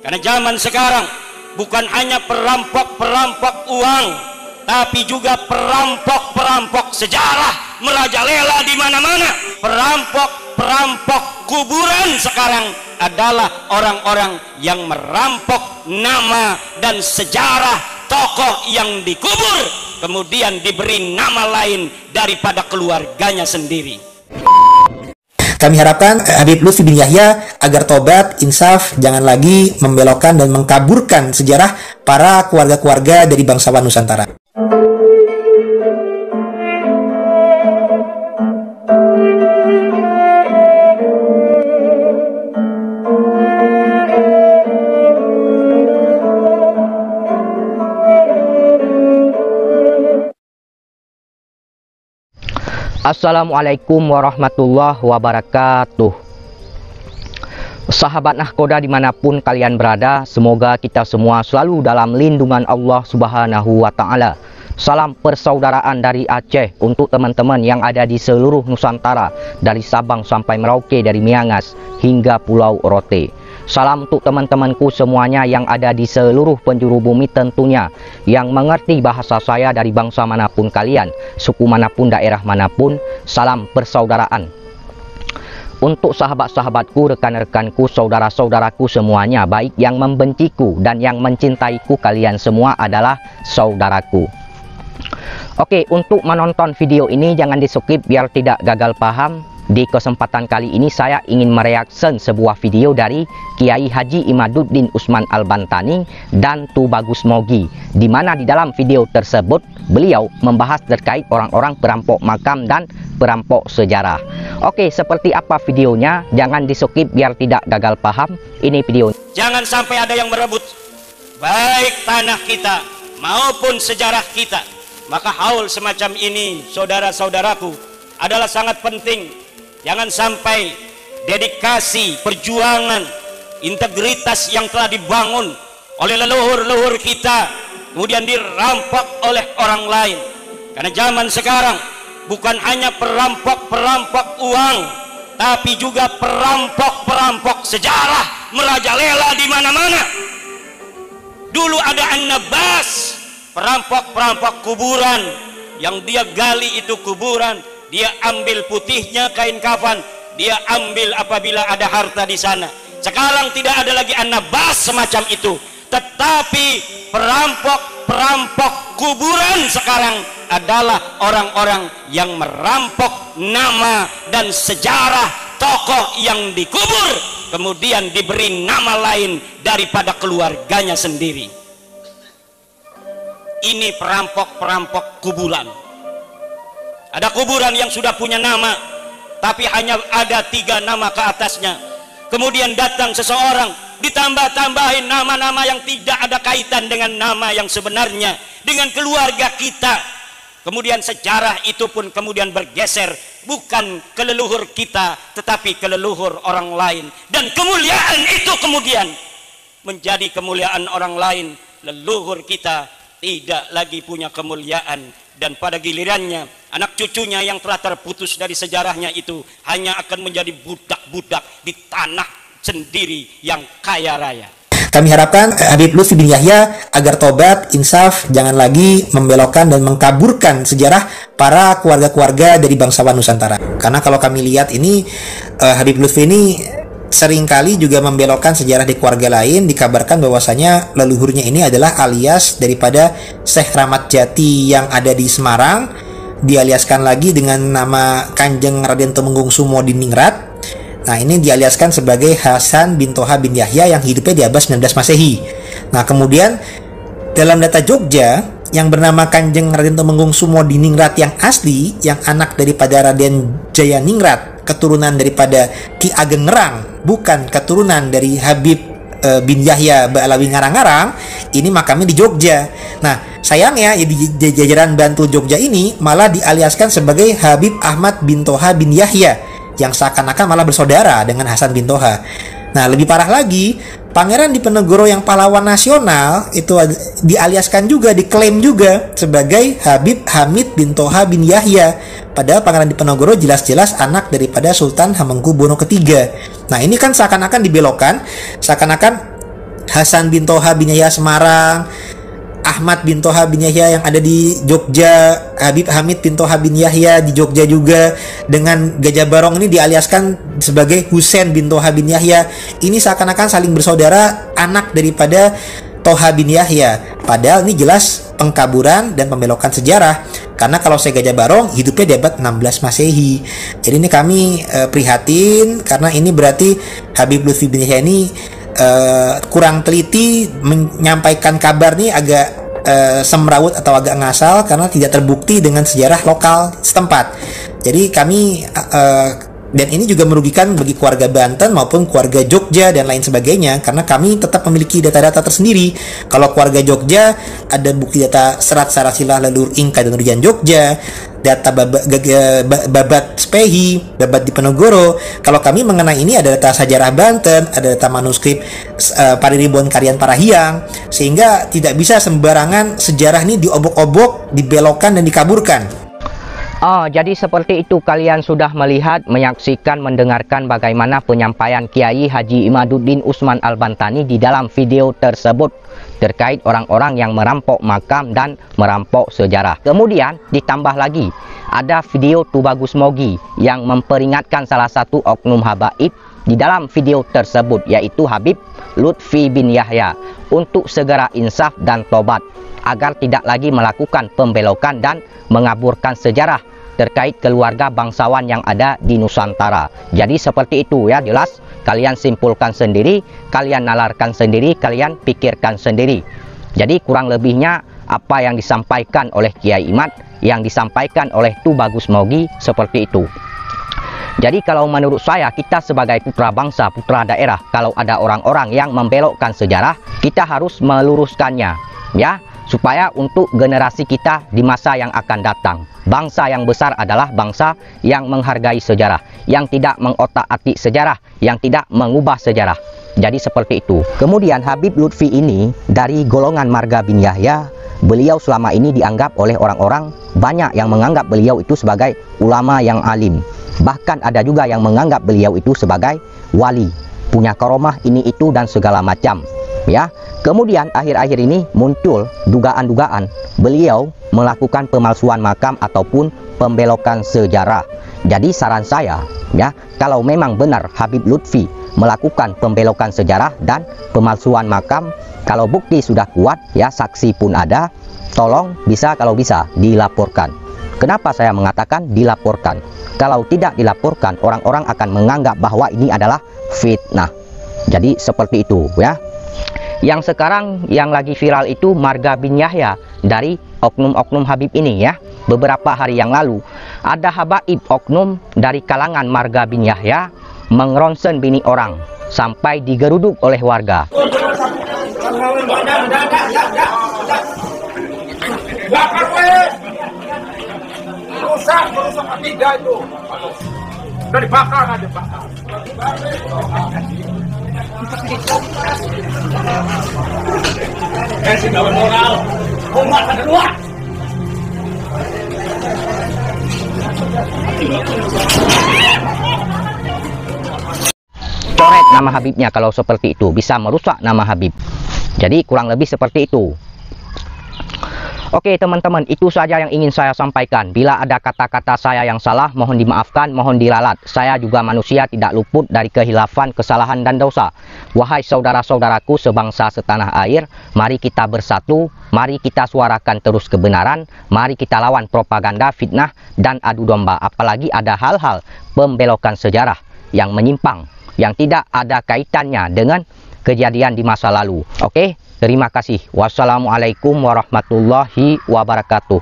Karena zaman sekarang bukan hanya perampok-perampok uang, tapi juga perampok-perampok sejarah merajalela di mana-mana. Perampok-perampok kuburan sekarang adalah orang-orang yang merampok nama dan sejarah tokoh yang dikubur, kemudian diberi nama lain daripada keluarganya sendiri. Kami harapkan Habib Lutfi bin Yahya agar tobat, insaf, jangan lagi membelokkan dan mengkaburkan sejarah para keluarga-keluarga dari bangsawan Nusantara. Assalamualaikum warahmatullahi wabarakatuh. Sahabat Nahkoda dimanapun kalian berada, semoga kita semua selalu dalam lindungan Allah Subhanahu wa Ta'ala. Salam persaudaraan dari Aceh untuk teman-teman yang ada di seluruh Nusantara, dari Sabang sampai Merauke, dari Miangas hingga Pulau Rote. Salam untuk teman-temanku semuanya yang ada di seluruh penjuru bumi tentunya, yang mengerti bahasa saya dari bangsa manapun kalian, suku manapun, daerah manapun. Salam persaudaraan. Untuk sahabat-sahabatku, rekan-rekanku, saudara-saudaraku semuanya, baik yang membenciku dan yang mencintaiku, kalian semua adalah saudaraku. Oke, untuk menonton video ini jangan di-skip biar tidak gagal paham. Di kesempatan kali ini saya ingin mereaksi sebuah video dari Kiai Haji Imaduddin Usman Al-Bantani dan Tu Bagus Mogi, di mana di dalam video tersebut beliau membahas terkait orang-orang perampok makam dan perampok sejarah. Oke, seperti apa videonya? Jangan di-skip biar tidak gagal paham. Ini video. Jangan sampai ada yang merebut baik tanah kita maupun sejarah kita. Maka haul semacam ini, saudara-saudaraku, adalah sangat penting. Jangan sampai dedikasi, perjuangan, integritas yang telah dibangun oleh leluhur-leluhur kita kemudian dirampok oleh orang lain. Karena zaman sekarang bukan hanya perampok-perampok uang, tapi juga perampok-perampok sejarah merajalela di mana-mana. Dulu ada An-Nabas, perampok-perampok kuburan, yang dia gali itu kuburan, dia ambil putihnya kain kafan, dia ambil apabila ada harta di sana. Sekarang tidak ada lagi An-Nabas semacam itu, tetapi perampok-perampok kuburan sekarang adalah orang-orang yang merampok nama dan sejarah tokoh yang dikubur, kemudian diberi nama lain daripada keluarganya sendiri. Ini perampok-perampok kuburan. Ada kuburan yang sudah punya nama, tapi hanya ada 3 nama ke atasnya. Kemudian datang seseorang, ditambah-tambahin nama-nama yang tidak ada kaitan dengan nama yang sebenarnya, dengan keluarga kita. Kemudian sejarah itu pun kemudian bergeser, bukan ke leluhur kita, tetapi ke leluhur orang lain. Dan kemuliaan itu kemudian menjadi kemuliaan orang lain. Leluhur kita tidak lagi punya kemuliaan, dan pada gilirannya anak cucunya yang telah terputus dari sejarahnya itu hanya akan menjadi budak-budak di tanah sendiri yang kaya raya. Kami harapkan Habib Lutfi bin Yahya agar tobat, insaf, jangan lagi membelokkan dan mengkaburkan sejarah para keluarga-keluarga dari bangsawan Nusantara. Karena kalau kami lihat ini, Habib Lutfi ini seringkali juga membelokkan sejarah di keluarga lain. Dikabarkan bahwasanya leluhurnya ini adalah alias daripada Syekh Rahmat Jati yang ada di Semarang, dialiaskan lagi dengan nama Kanjeng Raden Temenggung Sumo Diningrat. Nah, ini dialiaskan sebagai Hasan bin Toha bin Yahya yang hidupnya di abad 19 Masehi. Nah, kemudian dalam data Jogja yang bernama Kanjeng Raden Temenggung Sumo Diningrat yang asli, yang anak daripada Raden Jaya Ningrat, keturunan daripada Ki Ageng Ngerang, bukan keturunan dari Habib bin Yahya Ba'alawi Ngarang-Ngarang, ini makamnya di Jogja. Nah, sayangnya di jajaran Bantul Jogja ini malah dialiaskan sebagai Habib Ahmad bin Toha bin Yahya, yang seakan-akan malah bersaudara dengan Hasan bin Toha. Nah, lebih parah lagi, Pangeran Diponegoro yang pahlawan nasional itu dialiaskan juga, diklaim juga sebagai Habib Hamid bin Toha bin Yahya. Padahal Pangeran Diponegoro jelas-jelas anak daripada Sultan Hamengkubuwono III. Nah, ini kan seakan-akan dibelokkan, seakan-akan Hasan bin Toha bin Yahya Semarang, Ahmad bin Toha bin Yahya yang ada di Jogja, Habib Hamid bin Toha bin Yahya di Jogja juga, dengan Gajah Barong ini dialiaskan sebagai Husain bin Toha bin Yahya. Ini seakan-akan saling bersaudara, anak daripada Toha bin Yahya. Padahal ini jelas pengkaburan dan pembelokan sejarah. Karena kalau saya Gajah Barong hidupnya di abad 16 Masehi. Jadi ini kami prihatin karena ini berarti Habib Lutfi bin Yahya ini kurang teliti menyampaikan kabar nih, agak semrawut atau agak ngasal karena tidak terbukti dengan sejarah lokal setempat. Jadi kami dan ini juga merugikan bagi keluarga Banten maupun keluarga Jogja dan lain sebagainya, karena kami tetap memiliki data-data tersendiri. Kalau keluarga Jogja ada bukti data serat Sarasilah leluhur Inka dan Nurjan Jogja, data Babat Spehi, Babat Diponegoro. Kalau kami mengenai ini ada data sejarah Banten, ada data manuskrip Pariribuan Karyan Parahiang, sehingga tidak bisa sembarangan sejarah ini diobok-obok, dibelokkan dan dikaburkan. Oh, jadi seperti itu, kalian sudah melihat, menyaksikan, mendengarkan bagaimana penyampaian Kiai Haji Imaduddin Usman Al-Bantani di dalam video tersebut terkait orang-orang yang merampok makam dan merampok sejarah. Kemudian ditambah lagi ada video Tubagus Mogi yang memperingatkan salah satu oknum habaib di dalam video tersebut, yaitu Habib Lutfi bin Yahya, untuk segera insaf dan tobat agar tidak lagi melakukan pembelokan dan mengaburkan sejarah terkait keluarga bangsawan yang ada di Nusantara. Jadi seperti itu ya, jelas kalian simpulkan sendiri, kalian nalarkan sendiri, kalian pikirkan sendiri. Jadi kurang lebihnya apa yang disampaikan oleh Kiai Imad, yang disampaikan oleh Tubagus Mogi seperti itu. Jadi kalau menurut saya, kita sebagai putra bangsa, putra daerah, kalau ada orang-orang yang membelokkan sejarah, kita harus meluruskannya ya, supaya untuk generasi kita di masa yang akan datang. Bangsa yang besar adalah bangsa yang menghargai sejarah, yang tidak mengotak-atik sejarah, yang tidak mengubah sejarah. Jadi seperti itu. Kemudian Habib Lutfi ini dari golongan Marga bin Yahya. Beliau selama ini dianggap oleh orang-orang, banyak yang menganggap beliau itu sebagai ulama yang alim. Bahkan ada juga yang menganggap beliau itu sebagai wali, punya karomah ini itu dan segala macam ya. Kemudian akhir-akhir ini muncul dugaan-dugaan beliau melakukan pemalsuan makam ataupun pembelokan sejarah. Jadi saran saya ya, kalau memang benar Habib Lutfi melakukan pembelokan sejarah dan pemalsuan makam, kalau bukti sudah kuat ya, saksi pun ada, tolong bisa, kalau bisa dilaporkan. Kenapa saya mengatakan dilaporkan? Kalau tidak dilaporkan, orang-orang akan menganggap bahwa ini adalah fitnah. Jadi seperti itu ya. Yang sekarang yang lagi viral itu Marga bin Yahya dari oknum-oknum Habib ini ya. Beberapa hari yang lalu ada habaib oknum dari kalangan Marga bin Yahya mengeronsen bini orang sampai digeruduk oleh warga. Rusak tiga itu. Udah dibakar aja, Pak. Kasih kawan moral. Umat ada dua. Coret nama Habibnya kalau seperti itu, bisa merusak nama Habib. Jadi kurang lebih seperti itu. Oke teman-teman, itu saja yang ingin saya sampaikan. Bila ada kata-kata saya yang salah, mohon dimaafkan, mohon diralat. Saya juga manusia, tidak luput dari kehilafan, kesalahan dan dosa. Wahai saudara-saudaraku sebangsa setanah air, mari kita bersatu, mari kita suarakan terus kebenaran, mari kita lawan propaganda, fitnah, dan adu domba. Apalagi ada hal-hal pembelokan sejarah yang menyimpang, yang tidak ada kaitannya dengan kejadian di masa lalu. Oke? Terima kasih. Wassalamualaikum warahmatullahi wabarakatuh.